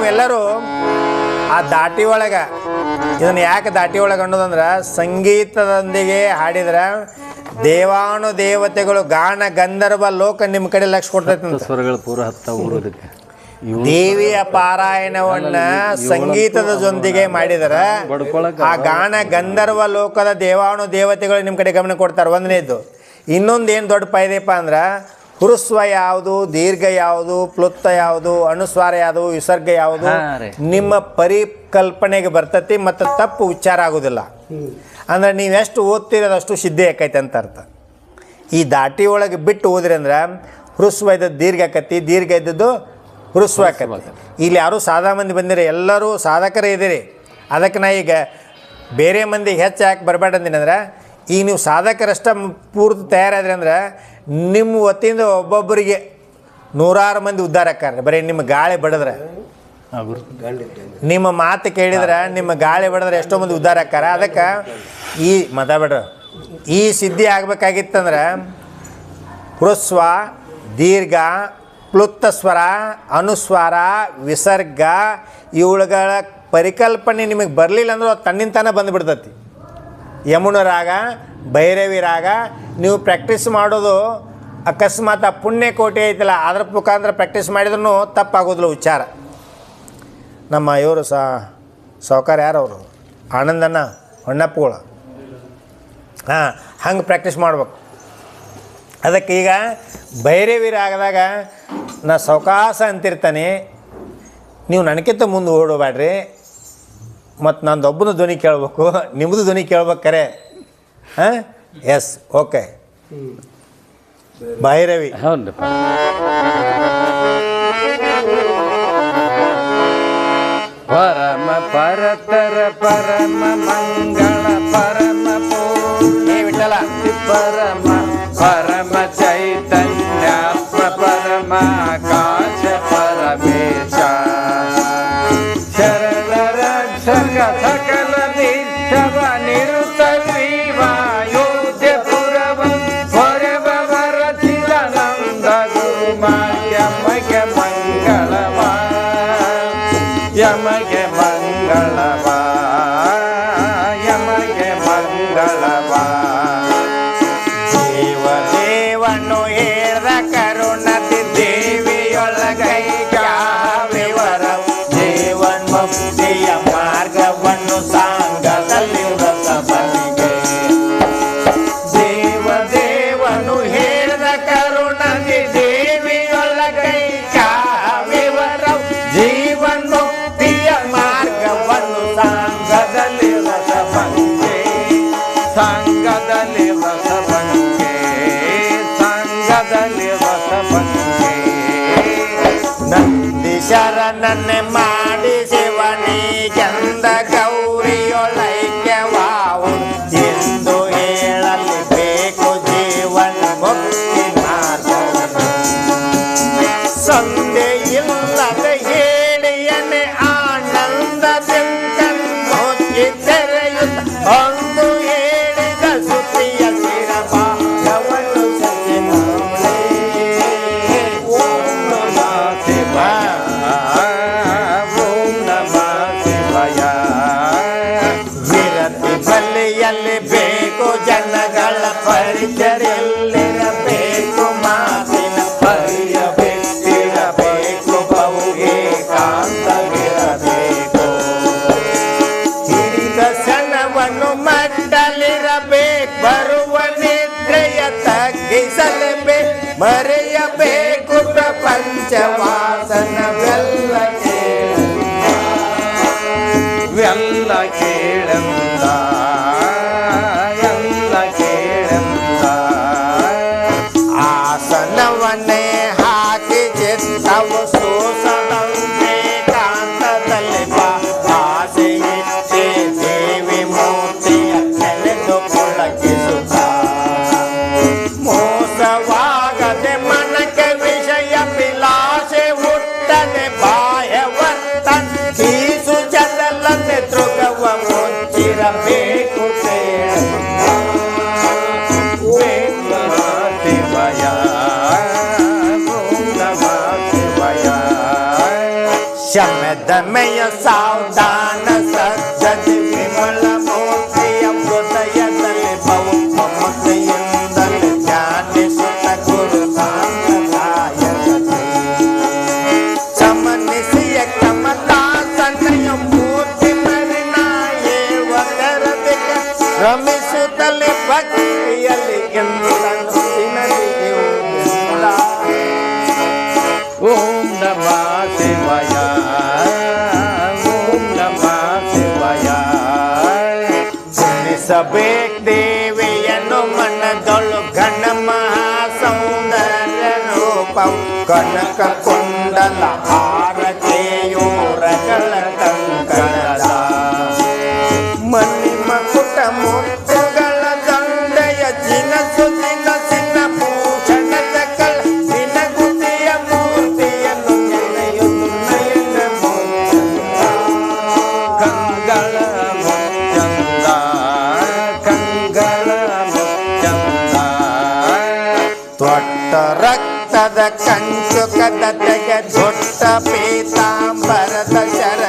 ನೀವೆಲ್ಲರೂ ಆ ದಾಟಿ ಒಳಗೆ ಇದನ್ನು ಯಾಕೆ ದಾಟಿ ಒಳಗೆ ಅನ್ನೋದಂದ್ರೆ ಸಂಗೀತದೊಂದಿಗೆ ಹಾಡಿದ್ರೆ ದೇವಾನು ದೇವತೆಗಳು ಗಾನ ಗಂಧರ್ವ ಲೋಕ ನಿಮ್ಮ ಕಡೆ ಲಕ್ಷ ಕೊಡ್ತೈತೆ. ಸ್ವರಗಳು ಪೂರ ಹತ್ತ ಊರೋದಕ್ಕೆ ದೇವಿಯ ಪಾರಾಯಣವನ್ನ ಸಂಗೀತದ ಜೊತೆಗೆ ಮಾಡಿದರೆ ಆ ಗಾನ ಗಂಧರ್ವ ಲೋಕದ ದೇವಾನು ದೇವತೆಗಳು ನಿಮ್ಮ ಕಡೆ ಗಮನ ಕೊಡ್ತಾರೆ. ಒಂದನೇದು. ಇನ್ನೊಂದು ಏನು ದೊಡ್ಡ ಫಾಯ್ದೆಪ್ಪ ಅಂದ್ರೆ ಹುರುಸ್ವ ಯಾವುದು, ದೀರ್ಘ ಯಾವುದು, ಪ್ಲುತ್ತ ಯಾವುದು, ಅನುಸ್ವಾರ ಯಾವುದು, ವಿಸರ್ಗ ಯಾವುದು ನಿಮ್ಮ ಪರಿಕಲ್ಪನೆಗೆ ಬರ್ತತಿ ಮತ್ತು ತಪ್ಪು ಉಚ್ಚಾರ ಆಗೋದಿಲ್ಲ. ಅಂದ್ರೆ ನೀವೆಷ್ಟು ಓದ್ತಿರೋದಷ್ಟು ಸಿದ್ಧಿ ಆಕೈತೆ ಅಂತ ಅರ್ಥ. ಈ ದಾಟಿ ಒಳಗೆ ಬಿಟ್ಟು ಓದ್ರಿ ಅಂದ್ರೆ ಹುರುಸ್ವ ಇದ್ದದ್ದು ದೀರ್ಘ ಆಕತಿ, ದೀರ್ಘ ಇದ್ದದ್ದು ಹುರುಸ್ವ ಆಕತಿ. ಇಲ್ಲಿ ಯಾರೂ ಸಾದಾ ಮಂದಿ ಬಂದಿರಿ, ಎಲ್ಲರೂ ಸಾಧಕರೇ ಇದ್ದೀರಿ. ಅದಕ್ಕೆ ನಾ ಈಗ ಬೇರೆ ಮಂದಿಗೆ ಹೆಚ್ಚು ಯಾಕೆ ಬರಬೇಡ ಅಂದಿನಂದ್ರೆ, ಈಗ ನೀವು ಸಾಧಕರಷ್ಟ ಪೂರ್ತಿ ತಯಾರಾದ್ರಿ ಅಂದ್ರೆ ನಿಮ್ಮ ವತಿಯಿಂದ ಒಬ್ಬೊಬ್ಬರಿಗೆ 100 ಮಂದಿ ಉದ್ಧಾರ ಆಕ್ಕಾರೆ. ಬರೀ ನಿಮ್ಮ ಗಾಳಿ ಬಡಿದ್ರೆ, ನಿಮ್ಮ ಮಾತು ಕೇಳಿದ್ರೆ, ನಿಮ್ಮ ಗಾಳಿ ಬಡಿದ್ರೆ ಎಷ್ಟೋ ಮಂದಿ ಉದ್ಧಾರ ಆಕ್ಕಾರ. ಅದಕ್ಕೆ ಈ ಮಾತಾಡ್ಬೇಡ್ರ, ಈ ಸಿದ್ಧಿ ಆಗ್ಬೇಕಾಗಿತ್ತಂದ್ರೆ ಹೃಸ್ವ, ದೀರ್ಘ, ಪ್ಲುತ್ತ ಸ್ವರ, ಅನುಸ್ವಾರ, ವಿಸರ್ಗ ಇವುಗಳ ಪರಿಕಲ್ಪನೆ ನಿಮಗೆ ಬರಲಿಲ್ಲ ಅಂದ್ರೆ ಅದು ತನ್ನಿಂತಾನೆ ಬಂದುಬಿಡ್ತತಿ. ಯಮುನ ರಾಗ, ಭೈರವಿ ರಾಗ ನೀವು ಪ್ರಾಕ್ಟೀಸ್ ಮಾಡೋದು ಅಕಸ್ಮಾತ್ ಆ ಪುಣ್ಯಕೋಟಿ ಐತಿಲ್ಲ ಅದ್ರ ಮುಖಾಂತರ ಪ್ರಾಕ್ಟೀಸ್ ಮಾಡಿದ್ರೂ ತಪ್ಪಾಗೋದಿಲ್ಲ ಉಚ್ಚಾರ. ನಮ್ಮ ಇವರು ಸಾವುಕಾರ ಯಾರವರು ಆನಂದನ ಹೊಣ್ಣಪ್ಪಗಳು ಹಂಗೆ ಪ್ರಾಕ್ಟೀಸ್ ಮಾಡ್ಬೇಕು. ಅದಕ್ಕೆ ಈಗ ಭೈರವಿ ರಾಗದಾಗ ನಾ ಸಾವಕಾಶ ಅಂತಿರ್ತಾನೆ, ನೀವು ನನಗಿಂತ ಮುಂದೆ ಓಡೋಬೇಡ್ರಿ, ಮತ್ತು ನಂದು ಒಬ್ಬನ ಧ್ವನಿ ಕೇಳಬೇಕು, ನಿಮ್ಮದು ಧ್ವನಿ ಕೇಳ್ಬೇಕಾರೆ. S, okay. ಭೈರವಿ ಪರಮ ಪರತರ ಪರಮ ಮಂಗಳ ಪರಮ ವಿಠಲ ಪರಮ ಪರಮ ಚೈತನ್ಯ ಪರಮ ಕಾಶ ಪರಮೇಶ ಶರಣ ರಕ್ಷಕ ಸಕಲ ವಿಶ್ವ ನಿರುತ ಯೋಧ್ಯ ಪುರವ ಹೊರವ ವರಚಿದ ನಂದ ಗುರುಮ ಯಮಗೆ ಮಂಗಳವ ಯಮಗೆ ಮಂಗಳವ ಯಮಗೆ ಮಂಗಳವ ದೇವನು ಹೇಳ್ದ ಕರುಣತಿ ದೇವಿಯೊಳಗೈಗ ವಿವರ ಜೀವನ್ ಮುಕ್ತಿಯ ಮಾರ್ಗವನ್ನು ಸಾಂಗದಲ್ಲಿ ವ್ರತಬಲಿಗೆ. ದೇವನು ಹೇಳ್ದ ಕರುಣತಿ ದೇವಿಯೊಳಗೈಗ ವಿವರ ಜೀವನ್ ಮುಕ್ತಿಯ ಮಾರ್ಗವನ್ನು ಸಾಂಗದಲ್ಲಿ ವ್ರತಬಲಿಗೆ. ಸಂಘದಲ್ಲಿ ರಸಬಂಗೆ ಸಂಘದಲ್ಲಿ ರಸಬಂಗೆ ನಂದಿ ಶರಣನೆ ಮಾಡಿ ಶಿವನಿಗೆಂದ ಗೌರಿಯೊಳೈಕ್ಯವಾವು ಎಂದು ಹೇಳಲಿ ಬೇಕು ಜೀವನ ಮುಕ್ತಿ ಮಾರ್ಗವನ್ನು. ಸಂದೆ ಇಲ್ಲದ ಹೇಳಿಯನೆ ಆನಂದದಿಂದನ್ನು ತೆರೆಯುತ್ತ ಒಂದು ಹೇಳಿದ ಸುತಿಯ ಶಿರಭಾಗವನ್ನು ಸಚಿವೇ. ಓಂ ನಮಃ ಶಿವಾಯ ಓಂ ನಮಃ ಶಿವಾಯ. ವಿರತಿ ಬಲಿಯಲ್ಲಿ ಬೇಕು ಜನಗಳ ಪರಿಚಯಲ್ಲಿರಬೇಕು, ಮಾತಿನ ಪರಿಯ ಬಿಟ್ಟಿರಬೇಕು, ಬಹುಗೆ ಕಾಂತವಿರಬೇಕು. ಹಿಡಿದ ಸಣವನ್ನು ಮಟ್ಟಲಿರಬೇಕು, ಬರುವ ನಿದ್ರೆಯ ತಗ್ಗಿಸಲೇಬೇಕು, ಮರೆಯಬೇಕು ಪ್ರಪಂಚ ವಾಸನವೆಲ್ಲ ಎಲ್ಲ ಕೇಳಂದ ಎಲ್ಲ ಕೇಳಂದ ಆಸನವನ್ನೇ ಹಾಕಿ ಚಿತ್ತವು ಸೋಸದಂತೆ ಕಾಂತದಲ್ಲಿ ಆಸೆ ಇಟ್ಟೆ ದೇವಿ ಮೂರ್ತಿಯ ನೆನೆದು ಪುಳಕಿಸುತ್ತ. ಮೋಸವಾಗದೆ ಮನಕ್ಕೆ ವಿಷಯ ಪಿಲಾಸೆ ಹುಟ್ಟದೆ ಬಾಹ್ಯವರ್ತನ್ ಕೀಸು ಜಲಲ್ಲದೆ ತೃಗವ ಮುಚ್ಚಿರಬೇಕು ಶಿವಯ ಓಂ ನಮಃ ಶಿವಾಯ. ಶಮ್ಯ ದಮೆಯ ಸಾವಧಾನ ಸಜ್ಜದಿ ವಿಮಲ ಮೂರ್ತಿಯ ಹೃದಯದಲ್ಲಿ ಬಹು ಮಮತೆಯಿಂದಲೇ ಧ್ಯಾನಿಸುತ್ತ ಗುರು ಸಾಂಪ್ರದಾಯದಲ್ಲಿ ಸಮನಿಸಿಯ ಕಮಲಾಸನೆಯ ಮೂರ್ತಿ ಮರಿನಾಯೇ ವಗರದಿಗ ರಮಿಸುತ್ತಲೇ ಭಕ್ತಿಯಲ್ಲಿ ಎಂದನು ದಿನದಿಗೆಯುವುದೆಲ್ಲ. ಓಂ ನಮಃ ಶಿವಾಯ ಓಂ ನಮಃ ಶಿವಾಯ. ಜನಿಸಬೇಕ್ ದೇವಿಯನ್ನು ಮನದೊಳು ಘನ ಮಹಾ ಸೌಂದರ್ಯ ರೂಪಂ ಕನಕ ಕುಂಡಲ ಹಾರಕೆಯೂರಗಳ ಕಂಕಣದ ಮನಿ ಮಕುಟ ಮುತ್ತುಗಳ ದಂಡೆಯ ಜಿನಸು ಜಿನಸಿನ ಭೂಷಣದ ಕಳ ದಿನಗುತಿಯ ಮೂರ್ತಿಯನ್ನು ನೆನೆಯುವುದು ನಯನ ಕಂಗಳ ಮುಚ್ಚಂದ ಕಂಗಳ ಮುಚ್ಚಂದ. ದೊಡ್ಡ ರಕ್ತದ ಕಂಚು ಕದತೆಗೆ ದೊಡ್ಡ ಪೀತಾಂಬರದ ಶರ